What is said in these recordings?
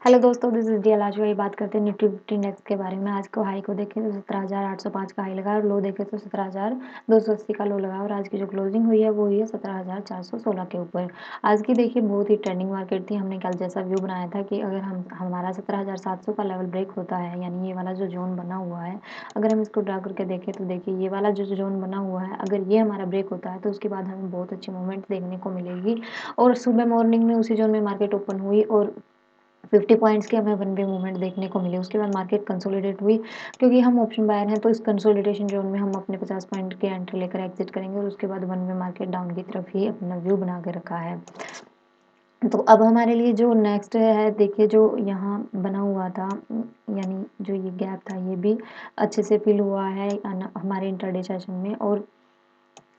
Hello दोस्तों, this is dear. आज वही बात करते हैं निफ्टी 50 इंडेक्स के बारे में। आज को हाई को देखें तो 17,805 का हाई लगा और लो देखें तो 17,280 का लो लगा और आज की जो क्लोजिंग हुई है वो हुई है 17,416 के ऊपर। आज की देखिए बहुत ही ट्रेंडिंग मार्केट थी। हमने कल जैसा व्यू बनाया था कि अगर हमारा 17,700 का लेवल ब्रेक होता है, यानी ये वाला जो जोन बना हुआ है, अगर हम इसको ड्रा करके देखें तो देखिए ये वाला जो जोन बना हुआ है, अगर ये हमारा ब्रेक होता है तो उसके बाद हमें बहुत अच्छी मूवमेंट देखने को मिलेगी। और सुबह मॉर्निंग में उसी जोन में मार्केट ओपन हुई और 50 पॉइंट्स की हमें वन वे मूवमेंट देखने को मिली। उसके बाद मार्केट कंसोलिडेट हुई, क्योंकि हम ऑप्शन बायर हैं तो इस कंसोलिडेशन जोन में हम अपने 50 पॉइंट के एंट्री लेकर एग्जिट करेंगे और उसके बाद वन वे मार्केट डाउन की तरफ ही अपना व्यू बना के रखा है। तो अब हमारे लिए जो नेक्स्ट है, देखिए जो यहाँ बना हुआ था, यानी जो ये गैप था ये भी अच्छे से फिल हुआ है हमारे इंटरडे सेशन में, और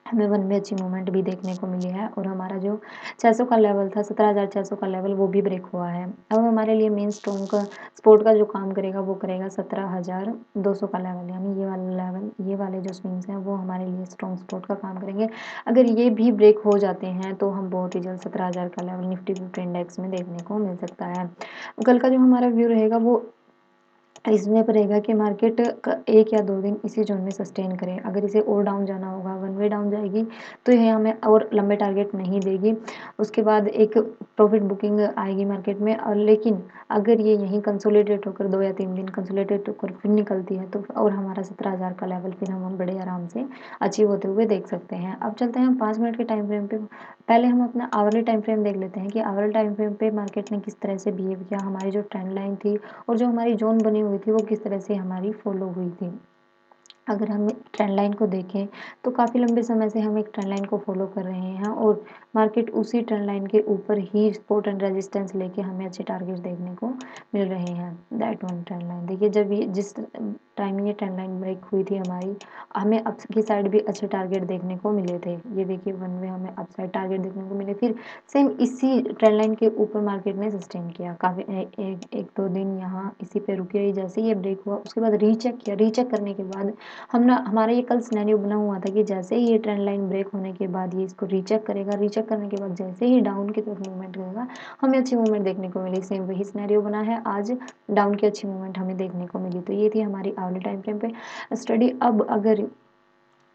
हमें वन में अच्छी मूवमेंट भी देखने को मिली है और हमारा जो 600 का लेवल था, 17,600 का लेवल, वो भी ब्रेक हुआ है। अब हमारे लिए मेन स्ट्रॉन्ग का सपोर्ट का जो काम करेगा वो करेगा 17,200 का लेवल, यानी ये वाला लेवल, ये वाले जो स्विंग्स हैं वो हमारे लिए स्ट्रॉन्ग सपोर्ट का काम करेंगे। अगर ये भी ब्रेक हो जाते हैं तो हम बहुत ही जल्द 17,000 का लेवल निफ्टी 50 इंडेक्स में देखने को मिल सकता है। कल का जो हमारा व्यू रहेगा वो इसमें पर रहेगा कि मार्केट 1 या 2 दिन इसी ज़ोन में सस्टेन करे। अगर इसे और डाउन जाना होगा, वन वे डाउन जाएगी, तो ये हमें और लंबे टारगेट नहीं देगी। उसके बाद एक प्रॉफिट बुकिंग आएगी मार्केट में, और लेकिन अगर ये यहीं कंसोलिडेट होकर 2 या 3 दिन कंसोलिडेट होकर फिर निकलती है तो और हमारा 17,000 का लेवल फिर हम बड़े आराम से अचीव होते हुए देख सकते हैं। अब चलते हैं हम 5 मिनट के टाइम फ्रेम पे। पहले हम अपना आवरली टाइम फ्रेम देख लेते हैं कि आवरली टाइम फ्रेम पे मार्केट ने किस तरह से बिहेव किया। हमारी जो ट्रेंड लाइन थी और जो हमारी ज़ोन बनी हुई थी वो किस तरह से हमारी फॉलो हुई थी। अगर हम ट्रेंड लाइन को देखें तो काफ़ी लंबे समय से हम एक ट्रेंड लाइन को फॉलो कर रहे हैं और मार्केट उसी ट्रेंड लाइन के ऊपर ही सपोर्ट एंड रेजिस्टेंस लेके हमें अच्छे टारगेट्स देखने को मिल रहे हैं। दैट वन ट्रेंड लाइन देखिए, जब ये जिस टाइम ये ट्रेंड लाइन ब्रेक हुई थी हमारी, हमें अप की साइड भी अच्छे टारगेट देखने को मिले थे। ये देखिए वन में हमें अप साइड टारगेट देखने को मिले, फिर सेम इसी ट्रेंड लाइन के ऊपर मार्केट ने सस्टेन किया काफ़ी एक दो दिन यहाँ इसी पे रुकी रही। जैसे ये ब्रेक हुआ उसके बाद रीचेक किया, रीचेक करने के बाद हमारा ये कल सिनेरियो बना हुआ था कि जैसे ही ये ट्रेंड लाइन ब्रेक होने के बाद ये इसको रीचेक करेगा, रीचेक करने के बाद जैसे ही डाउन की तरफ मूवमेंट करेगा, हमें अच्छी मूवमेंट देखने को मिली। सेम वही सिनेरियो बना है, आज डाउन की अच्छी मूवमेंट हमें देखने को मिली। तो ये थी हमारी आवली टाइम फ्रेम पे स्टडी। अब अगर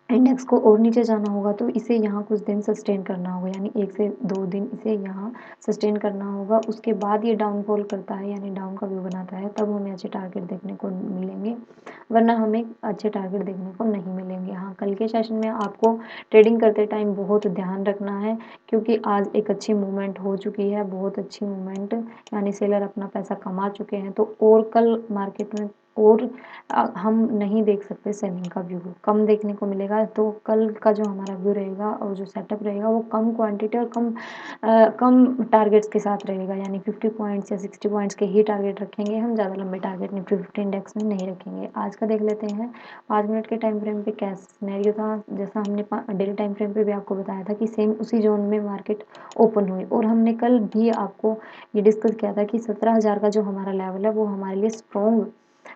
इंडेक्स को और नीचे जाना होगा तो इसे यहाँ कुछ दिन सस्टेन करना होगा, यानी 1 से 2 दिन इसे यहाँ सस्टेन करना होगा। उसके बाद ये डाउनफॉल करता है, यानी डाउन का व्यू बनाता है, तब हमें अच्छे टारगेट देखने को मिलेंगे, वरना हमें अच्छे टारगेट देखने को नहीं मिलेंगे। हाँ, कल के सेशन में आपको ट्रेडिंग करते टाइम बहुत ध्यान रखना है, क्योंकि आज एक अच्छी मूवमेंट हो चुकी है, बहुत अच्छी मूवमेंट, यानी सेलर अपना पैसा कमा चुके हैं। तो और कल मार्केट में और हम नहीं देख सकते सेलिंग का व्यू, कम देखने को मिलेगा। तो कल का जो हमारा व्यू रहेगा और जो सेटअप रहेगा वो कम क्वांटिटी और कम टारगेट्स के साथ रहेगा, यानी 50 पॉइंट्स या 60 पॉइंट्स के ही टारगेट रखेंगे हम, ज़्यादा लंबे टारगेट निफ्टी 50 इंडेक्स में नहीं रखेंगे। आज का देख लेते हैं 5 मिनट के टाइम फ्रेम पे क्या सिनेरियो था। जैसा हमने डेली टाइम फ्रेम पे भी आपको बताया था कि सेम उसी जोन में मार्केट ओपन हुई, और हमने कल भी आपको ये डिस्कस किया था कि 17,000 का जो हमारा लेवल है वो हमारे लिए स्ट्रॉन्ग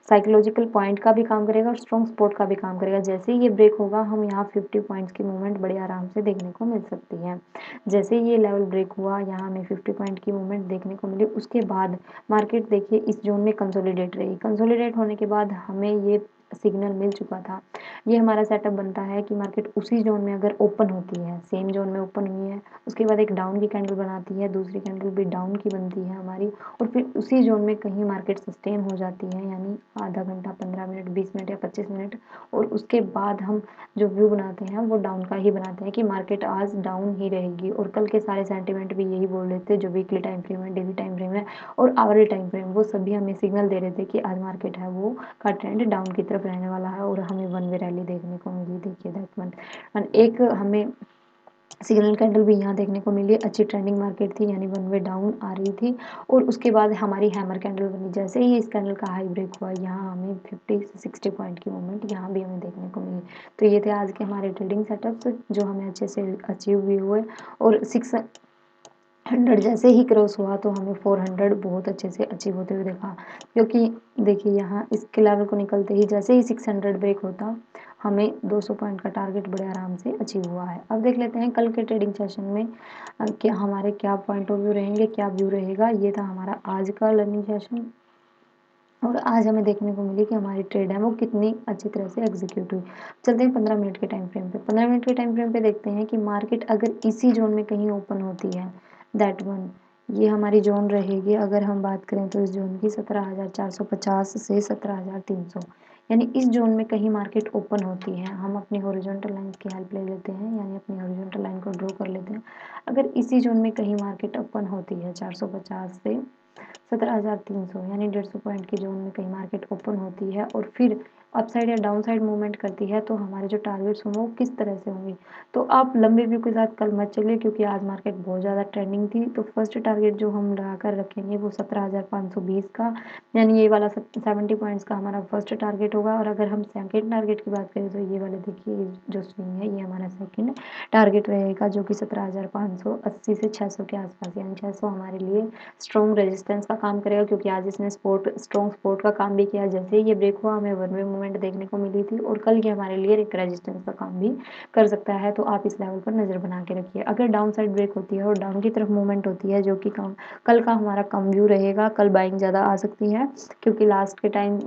साइकोलॉजिकल पॉइंट का भी काम करेगा और स्ट्रॉन्ग सपोर्ट का भी काम करेगा। जैसे ही ये ब्रेक होगा हम यहाँ 50 पॉइंट्स की मूवमेंट बड़े आराम से देखने को मिल सकती है। जैसे ही ये लेवल ब्रेक हुआ, यहाँ हमें 50 पॉइंट की मूवमेंट देखने को मिली। उसके बाद मार्केट देखिए इस जोन में कंसोलिडेट रही, कंसोलिडेट होने के बाद हमें ये सिग्नल मिल चुका था। ये हमारा सेटअप बनता है कि मार्केट उसी जोन में अगर ओपन होती है, सेम जोन में ओपन हुई है, उसके बाद एक डाउन की कैंडल बनाती है, दूसरी कैंडल भी डाउन की बनती है हमारी, और फिर उसी जोन में कहीं मार्केट सस्टेन हो जाती है, यानी आधा घंटा, 15 मिनट, 20 मिनट या 25 मिनट, और उसके बाद हम जो व्यू बनाते हैं वो डाउन का ही बनाते हैं कि मार्केट आज डाउन ही रहेगी। और कल के सारे सेंटीमेंट भी यही बोल रहे थे, जो वीकली टाइम फ्रेम है, डेली टाइम फ्रेम है और आवरली टाइम फ्रेम, वो सभी हमें सिग्नल दे रहे थे कि आज मार्केट है वो का ट्रेंड डाउन की तरफ रहने वाला है, और हमें वन वे रैली देखने को मिली। देखिए दैट वन एक हमें सिग्नल कैंडल भी यहाँ देखने को मिली, अच्छी ट्रेंडिंग मार्केट थी, यानी वन वे डाउन आ रही थी, और उसके बाद हमारी हैमर कैंडल बनी। जैसे ही इस कैंडल का हाई ब्रेक हुआ, यहाँ हमें 50 से 60 पॉइंट की मूवमेंट यहाँ भी हमें देखने को मिली। तो ये थे आज के हमारे ट्रेडिंग सेटअप्स, जो हमें अच्छे से अचीव भी हुए, और 600 जैसे ही क्रॉस हुआ तो हमें 400 बहुत अच्छे से अचीव होते हुए देखा, क्योंकि देखिए यहाँ इसके लेवल को निकलते ही जैसे ही 600 ब्रेक होता हमें 200 पॉइंट का टारगेट बड़े आराम से अचीव हुआ है। अब देख लेते हैं कल के ट्रेडिंग सेशन में कि हमारे क्या पॉइंट ऑफ व्यू रहेंगे, क्या व्यू रहेगा। ये था हमारा आज का लर्निंग सेशन और आज हमें देखने को मिली कि हमारी ट्रेड है वो कितनी अच्छी तरह से एग्जीक्यूट हुई। चलते हैं 15 मिनट के टाइम फ्रेम पे। 15 मिनट के टाइम फ्रेम पे देखते हैं कि मार्केट अगर इसी जोन में कहीं ओपन होती है, दैट वन, ये हमारी जोन रहेगी। अगर हम बात करें तो इस जोन की 17,450 से 17,300, यानी इस जोन में कहीं मार्केट ओपन होती है। हम अपनी हॉरिजॉन्टल लाइन की हेल्प ले लेते हैं, यानी अपनी हॉरिजॉन्टल लाइन को ड्रॉ कर लेते हैं। अगर इसी जोन में कहीं मार्केट ओपन होती है 450 से 17,300, यानी 150 पॉइंट की जोन में कहीं मार्केट ओपन होती है और फिर अपसाइड या डाउन साइड मूवमेंट करती है, तो हमारे जो टारगेट्स होंगे वो किस तरह से होंगे। तो आप लंबे व्यू के साथ कल मत चलिए, क्योंकि आज मार्केट बहुत ज़्यादा ट्रेंडिंग थी। तो फर्स्ट टारगेट जो हम लगा कर रखेंगे वो 17,520 का, यानी ये वाला 70 पॉइंट्स का हमारा फर्स्ट टारगेट होगा। और अगर हम सेकेंड टारगेट की बात करें तो ये वाले देखिए जो स्विंग है ये हमारा सेकेंड टारगेट रहेगा, जो कि 17,580 से 600 के आसपास, यानी 600 हमारे लिए स्ट्रॉन्ग रेजिस्टेंस का काम करेगा, क्योंकि आज इसने स्ट्रॉन्ग सपोर्ट का काम भी किया। जैसे ही ये ब्रेक हुआ हमें वन वे मूवमेंट देखने को मिली थी और कल ये हमारे लिए एक रेजिस्टेंस का काम भी कर सकता है। तो आप इस लेवल पर नज़र बना के रखिए। अगर डाउन साइड ब्रेक होती है और डाउन की तरफ मूवमेंट होती है, जो कि कल का हमारा कम व्यू रहेगा, कल बाइंग ज़्यादा आ सकती है, क्योंकि लास्ट के टाइम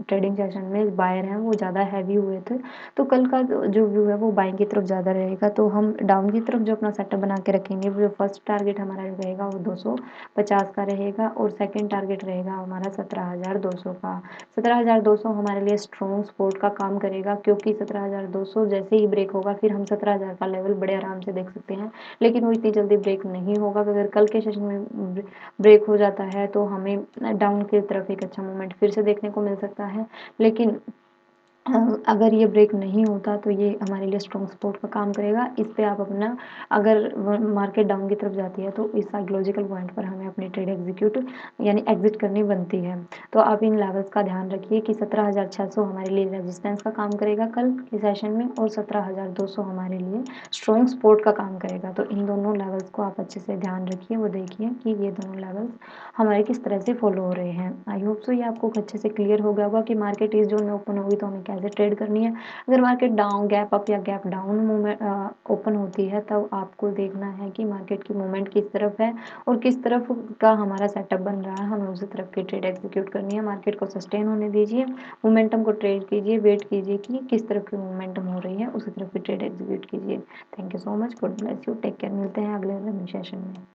ट्रेडिंग सेशन में बायर हैं वो ज़्यादा हैवी हुए थे। तो कल का जो व्यू है वो बाइंग की तरफ ज़्यादा रहेगा। तो हम डाउन की तरफ जो अपना सेटअप बना के रखेंगे, वो जो फर्स्ट टारगेट हमारा रहेगा वो 250 का रहेगा और सेकंड टारगेट रहेगा हमारा 17,200 का। 17,200 हमारे लिए स्ट्रॉन्ग सपोर्ट का काम करेगा, क्योंकि 17,200 जैसे ही ब्रेक होगा फिर हम 17,000 का लेवल बड़े आराम से देख सकते हैं। लेकिन वो इतनी जल्दी ब्रेक नहीं होगा। अगर कल के सेशन में ब्रेक हो जाता है तो हमें डाउन की तरफ एक अच्छा मूवमेंट फिर से देखने को मिल सकता है। लेकिन अगर ये ब्रेक नहीं होता तो ये हमारे लिए स्ट्रॉन्ग सपोर्ट का काम करेगा। इस पे आप अपना, अगर मार्केट डाउन की तरफ जाती है तो इस साइकोलॉजिकल पॉइंट पर हमें अपनी ट्रेड एग्जीक्यूट यानी एग्जिट करनी बनती है। तो आप इन लेवल्स का ध्यान रखिए कि 17,600 हमारे लिए रेजिस्टेंस का काम करेगा कल के सेशन में और 17,200 हमारे लिए स्ट्रॉन्ग सपोर्ट का काम करेगा। तो इन दोनों लेवल्स को आप अच्छे से ध्यान रखिए, वो देखिए कि ये दोनों लेवल्स हमारे किस तरह से फॉलो हो रहे हैं। आई होप सो ये आपको अच्छे से क्लियर हो गया होगा कि मार्केट इस जोन में ओपन होगी तो हमें कैसे ट्रेड करनी है। अगर मार्केट डाउन गैप अप या गैप डाउन मूवमेंट ओपन होती है, तब आपको देखना है कि मार्केट की मूवमेंट किस तरफ है और किस तरफ का हमारा सेटअप बन रहा है, हमें उसी तरफ की ट्रेड एग्जीक्यूट करनी है। मार्केट को सस्टेन होने दीजिए, मोमेंटम को ट्रेड कीजिए, वेट कीजिए कि किस तरफ की मोमेंटम हो रही है, उसी तरफ की ट्रेड एग्जीक्यूट कीजिए। Thank you so much, God bless you, take care. मिलते हैं अगले सेशन में।